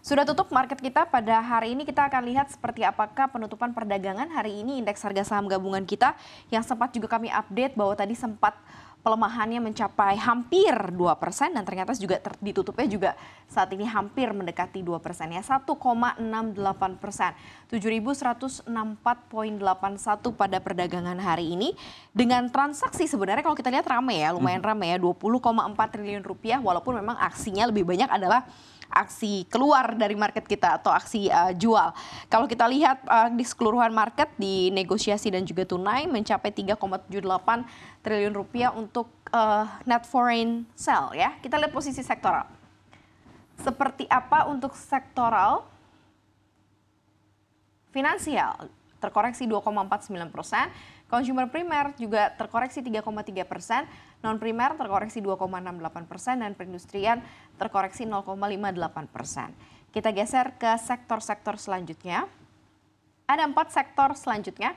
Sudah tutup market kita pada hari ini, kita akan lihat seperti apakah penutupan perdagangan hari ini indeks harga saham gabungan kita yang sempat juga kami update bahwa tadi sempat pelemahannya mencapai hampir 2% dan ternyata juga ditutupnya juga saat ini hampir mendekati 2% ya, 1,68%. 7.164,81 pada perdagangan hari ini dengan transaksi sebenarnya kalau kita lihat ramai ya, lumayan ramai ya, 20,4 triliun rupiah walaupun memang aksinya lebih banyak adalah aksi keluar dari market kita atau aksi jual. Kalau kita lihat di keseluruhan market di negosiasi dan juga tunai mencapai 3,78 triliun rupiah untuk net foreign sale ya. Kita lihat posisi sektoral. Seperti apa untuk sektoral? Finansial terkoreksi 2,49%, consumer primer juga terkoreksi 3,3%, non primer terkoreksi 2,68% dan perindustrian terkoreksi 0,58%. Kita geser ke sektor-sektor selanjutnya. Ada 4 sektor selanjutnya.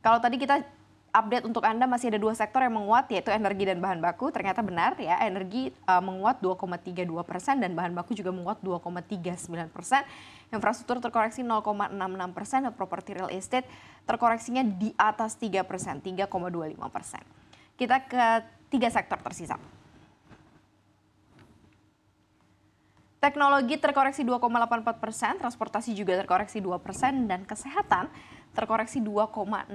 Kalau tadi kita update untuk Anda masih ada 2 sektor yang menguat yaitu energi dan bahan baku. Ternyata benar ya, energi menguat 2,32% dan bahan baku juga menguat 2,39%. Infrastruktur terkoreksi 0,66% dan properti real estate terkoreksinya di atas 3%, 3,25%. Kita ke 3 sektor tersisa. Teknologi terkoreksi 2,84%, transportasi juga terkoreksi 2%, dan kesehatan terkoreksi 2,07%.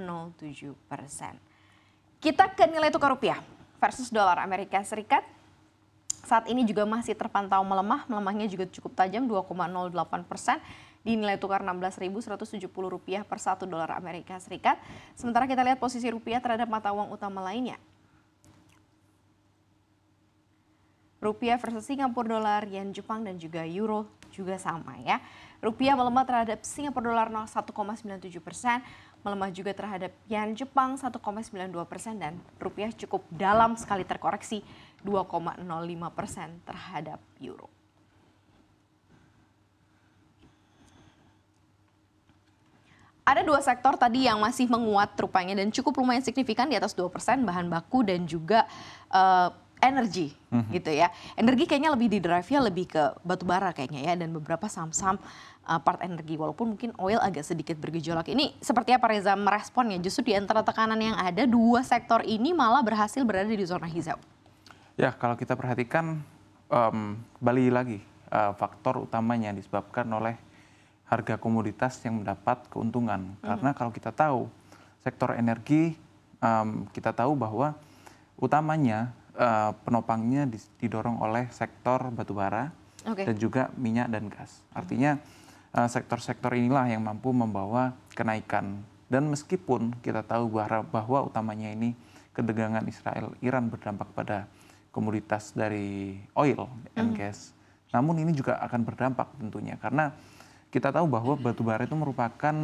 Kita ke nilai tukar rupiah versus dolar Amerika Serikat. Saat ini juga masih terpantau melemah, melemahnya juga cukup tajam 2,08% di nilai tukar Rp16.170 per 1 dolar Amerika Serikat. Sementara kita lihat posisi rupiah terhadap mata uang utama lainnya. Rupiah versus Singapura dolar, yen Jepang dan juga euro juga sama ya. Rupiah melemah terhadap Singapura dolar 0,1,97%, melemah juga terhadap yen Jepang 1,92% dan rupiah cukup dalam sekali terkoreksi 2,05% terhadap euro. Ada 2 sektor tadi yang masih menguat rupanya dan cukup lumayan signifikan di atas 2%, bahan baku dan juga energi gitu ya. Energi kayaknya lebih di drive-nya lebih ke batu bara kayaknya ya, dan beberapa saham-saham part energi walaupun mungkin oil agak sedikit bergejolak. Ini seperti apa Reza meresponnya? Justru di antara tekanan yang ada 2 sektor ini malah berhasil berada di zona hijau. Ya, kalau kita perhatikan kembali lagi faktor utamanya disebabkan oleh harga komoditas yang mendapat keuntungan. Karena kalau kita tahu sektor energi, kita tahu bahwa utamanya penopangnya didorong oleh sektor batubara dan juga minyak dan gas. Artinya sektor-sektor inilah yang mampu membawa kenaikan. Dan meskipun kita tahu bahwa utamanya ini ketegangan Israel-Iran berdampak pada komoditas dari oil and gas, namun ini juga akan berdampak tentunya karena kita tahu bahwa batubara itu merupakan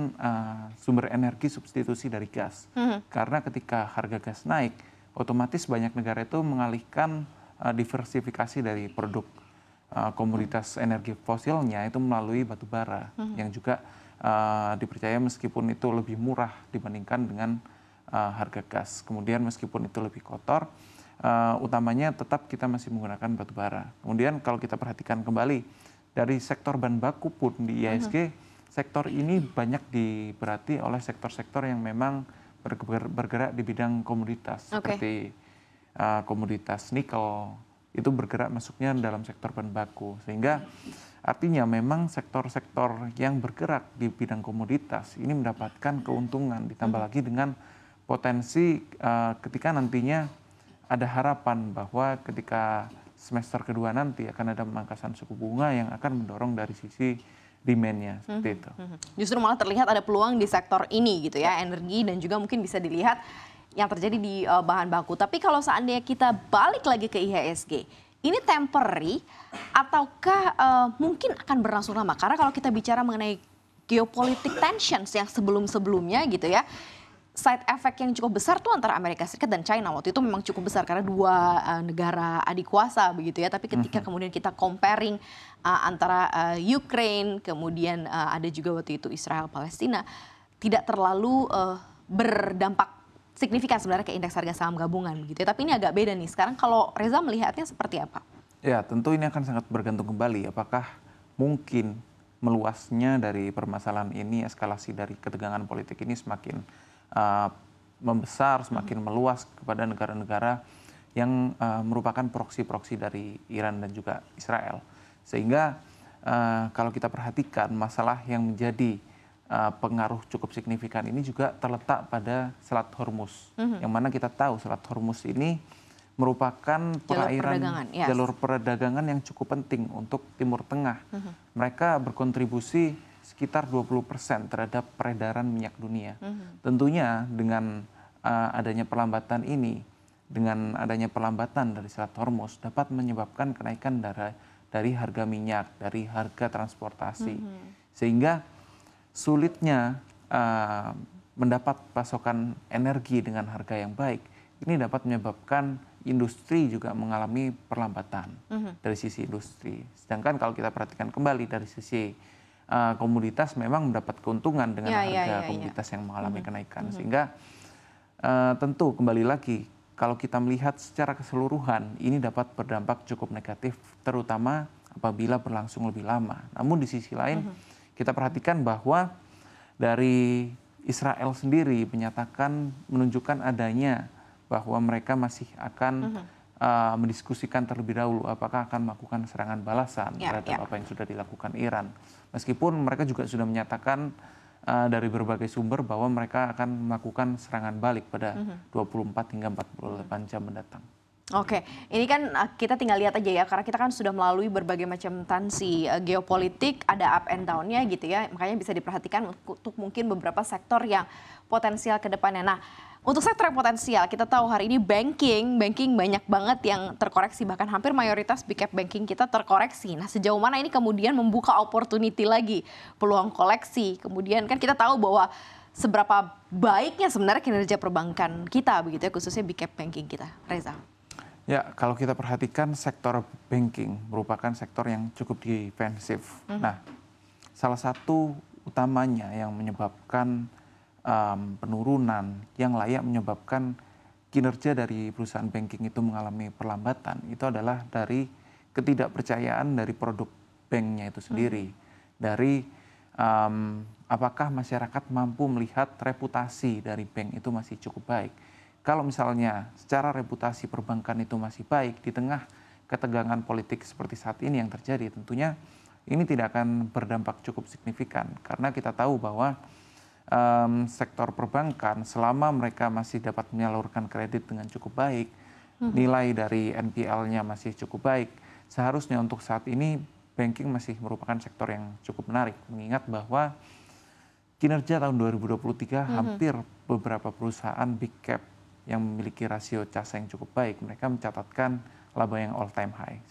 sumber energi substitusi dari gas. Karena ketika harga gas naik, otomatis banyak negara itu mengalihkan diversifikasi dari produk komoditas energi fosilnya itu melalui batubara yang juga dipercaya meskipun itu lebih murah dibandingkan dengan harga gas. Kemudian meskipun itu lebih kotor, utamanya tetap kita masih menggunakan batubara. Kemudian kalau kita perhatikan kembali dari sektor bahan baku pun di IHSG, sektor ini banyak diberati oleh sektor-sektor yang memang bergerak di bidang komoditas seperti komoditas nikel itu bergerak masuknya dalam sektor bahan baku, sehingga artinya memang sektor-sektor yang bergerak di bidang komoditas ini mendapatkan keuntungan, ditambah lagi dengan potensi ketika nantinya ada harapan bahwa ketika semester kedua nanti akan ada pemangkasan suku bunga yang akan mendorong dari sisi demand-nya seperti itu. Justru malah terlihat ada peluang di sektor ini gitu ya, energi dan juga mungkin bisa dilihat yang terjadi di bahan baku. Tapi kalau seandainya kita balik lagi ke IHSG, ini temporary ataukah mungkin akan berlangsung lama? Karena kalau kita bicara mengenai geopolitik tensions yang sebelum-sebelumnya gitu ya, side effect yang cukup besar tuh antara Amerika Serikat dan China waktu itu memang cukup besar karena 2 negara adik kuasa begitu ya. Tapi ketika kemudian kita comparing antara Ukraine, kemudian ada juga waktu itu Israel Palestina, tidak terlalu berdampak signifikan sebenarnya ke indeks harga saham gabungan gitu ya. Tapi ini agak beda nih. Sekarang kalau Reza melihatnya seperti apa? Ya, tentu ini akan sangat bergantung kembali apakah mungkin meluasnya dari permasalahan ini, eskalasi dari ketegangan politik ini semakin uh, membesar, semakin meluas kepada negara-negara yang merupakan proksi-proksi dari Iran dan juga Israel. Sehingga kalau kita perhatikan masalah yang menjadi pengaruh cukup signifikan ini juga terletak pada Selat Hormuz. Yang mana kita tahu Selat Hormuz ini merupakan perairan jalur perdagangan yang cukup penting untuk Timur Tengah. Mereka berkontribusi sekitar 20% terhadap peredaran minyak dunia. Tentunya dengan adanya perlambatan ini, dengan adanya perlambatan dari Selat Hormuz dapat menyebabkan kenaikan dari harga minyak, dari harga transportasi. Sehingga sulitnya mendapat pasokan energi dengan harga yang baik, ini dapat menyebabkan industri juga mengalami perlambatan dari sisi industri. Sedangkan kalau kita perhatikan kembali dari sisi komoditas memang mendapat keuntungan dengan harga komoditas yang mengalami kenaikan. Sehingga tentu kembali lagi kalau kita melihat secara keseluruhan ini dapat berdampak cukup negatif terutama apabila berlangsung lebih lama. Namun di sisi lain kita perhatikan bahwa dari Israel sendiri menyatakan menunjukkan adanya bahwa mereka masih akan mendiskusikan terlebih dahulu apakah akan melakukan serangan balasan terhadap apa yang sudah dilakukan Iran. Meskipun mereka juga sudah menyatakan dari berbagai sumber bahwa mereka akan melakukan serangan balik pada 24 hingga 48 jam mendatang. Oke, ini kan kita tinggal lihat aja ya, karena kita kan sudah melalui berbagai macam tensi geopolitik, ada up and down-nya gitu ya, makanya bisa diperhatikan untuk mungkin beberapa sektor yang potensial ke depannya. Nah, untuk sektor yang potensial, kita tahu hari ini banking banyak banget yang terkoreksi, bahkan hampir mayoritas big cap banking kita terkoreksi. Nah, sejauh mana ini kemudian membuka opportunity lagi, peluang koleksi, kemudian kan kita tahu bahwa seberapa baiknya sebenarnya kinerja perbankan kita, begitu ya, khususnya big cap banking kita. Reza. Ya, kalau kita perhatikan sektor banking merupakan sektor yang cukup defensif. Nah, salah satu utamanya yang menyebabkan penurunan yang layak menyebabkan kinerja dari perusahaan banking itu mengalami perlambatan itu adalah dari ketidakpercayaan dari produk banknya itu sendiri. Dari apakah masyarakat mampu melihat reputasi dari bank itu masih cukup baik. Kalau misalnya secara reputasi perbankan itu masih baik di tengah ketegangan politik seperti saat ini yang terjadi, tentunya ini tidak akan berdampak cukup signifikan karena kita tahu bahwa sektor perbankan selama mereka masih dapat menyalurkan kredit dengan cukup baik, nilai dari NPL-nya masih cukup baik, seharusnya untuk saat ini banking masih merupakan sektor yang cukup menarik mengingat bahwa kinerja tahun 2023 hampir beberapa perusahaan big cap yang memiliki rasio CASA yang cukup baik, mereka mencatatkan laba yang all time high.